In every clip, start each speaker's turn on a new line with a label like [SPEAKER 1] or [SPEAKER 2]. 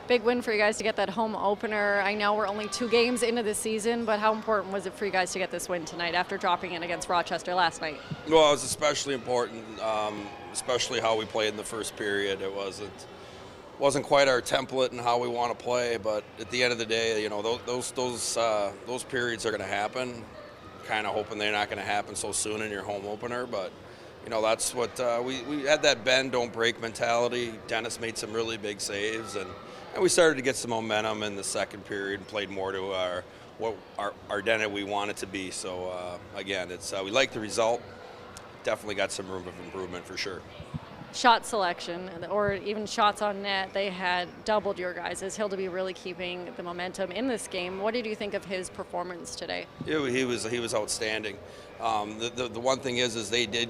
[SPEAKER 1] Big win for you guys to get that home opener. I know we're only 2 games into the season, but how important was it for you guys to get this win tonight after dropping it against Rochester last night?
[SPEAKER 2] Well, it was especially important, especially how we played in the first period. It wasn't quite our template and how we want to play, but at the end of the day, you know, those periods are going to happen. Kind of hoping they're not going to happen so soon in your home opener, but you know, that's what we had, that bend don't break mentality. Dennis made some really big saves, and we started to get some momentum in the second period and played more to our identity we want it to be. So again, we like the result. Definitely got some room of improvement for sure.
[SPEAKER 1] Shot selection or even shots on net, they had doubled your guys'. He'll be really keeping the momentum in this game. What did you think of his performance today?
[SPEAKER 2] He was outstanding. The one thing is they did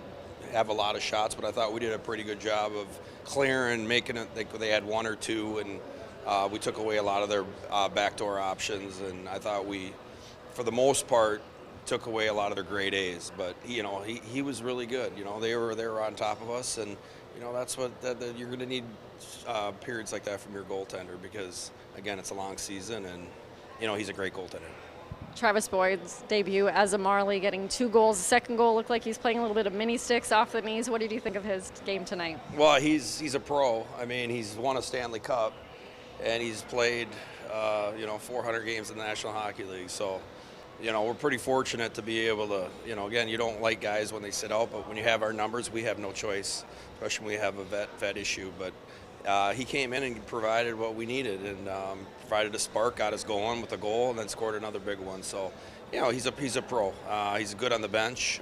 [SPEAKER 2] have a lot of shots, but I thought we did a pretty good job of clearing, making it. They had 1 or 2, and we took away a lot of their backdoor options. And I thought we, for the most part, took away a lot of their grade A's. But you know, he was really good. You know, they were on top of us, and you know that's what you're going to need periods like that from your goaltender, because again, it's a long season, and you know he's a great goaltender.
[SPEAKER 1] Travis Boyd's debut as a Marlie, getting 2 goals. The second goal looked like he's playing a little bit of mini sticks off the knees. What did you think of his game tonight?
[SPEAKER 2] Well, he's a pro. I mean, he's won a Stanley Cup, and he's played 400 games in the National Hockey League. So, you know, we're pretty fortunate to be able to, you know, again, you don't like guys when they sit out, but when you have our numbers, we have no choice, especially when we have a vet issue. But he came in and provided what we needed, and provided a spark, got us going with a goal, and then scored another big one. So, you know, he's a pro. He's good on the bench,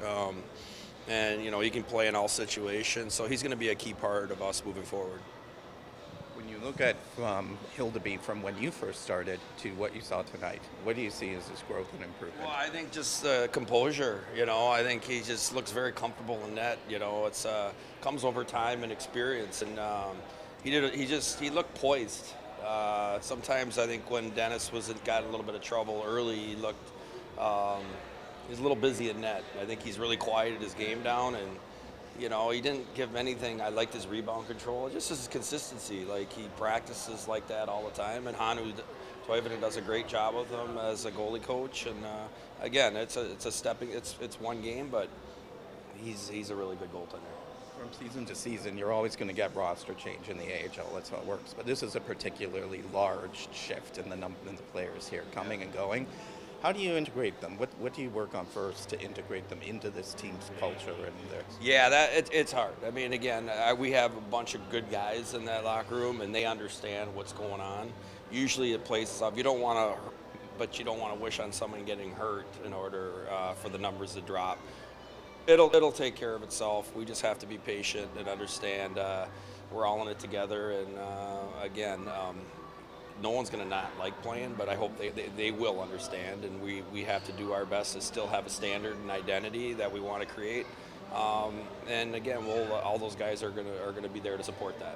[SPEAKER 2] and you know he can play in all situations. So he's going to be a key part of us moving forward.
[SPEAKER 3] When you look at Hildeby from when you first started to what you saw tonight, what do you see as his growth and improvement?
[SPEAKER 2] Well, I think just composure. You know, I think he just looks very comfortable in net. You know, it's comes over time and experience, and he looked poised. Sometimes I think when Dennis got a little bit of trouble early, he looked he's a little busy in net. I think he's really quieted his game down, and you know he didn't give anything. I liked his rebound control, just his consistency. Like he practices like that all the time, and Hannu Toivonen does a great job with him as a goalie coach. And again, it's one game, but he's a really good goaltender.
[SPEAKER 3] From season to season, you're always going to get roster change in the AHL. That's how it works. But this is a particularly large shift in the players here coming and going. How do you integrate them? What do you work on first to integrate them into this team's culture and their?
[SPEAKER 2] Yeah, it's hard. I mean, again, we have a bunch of good guys in that locker room, and they understand what's going on. Usually, it plays off. You don't want to wish on someone getting hurt in order for the numbers to drop. It'll take care of itself. We just have to be patient and understand we're all in it together. And again, no one's going to not like playing, but I hope they will understand. And we have to do our best to still have a standard and identity that we want to create. And again, all those guys are going to be there to support that.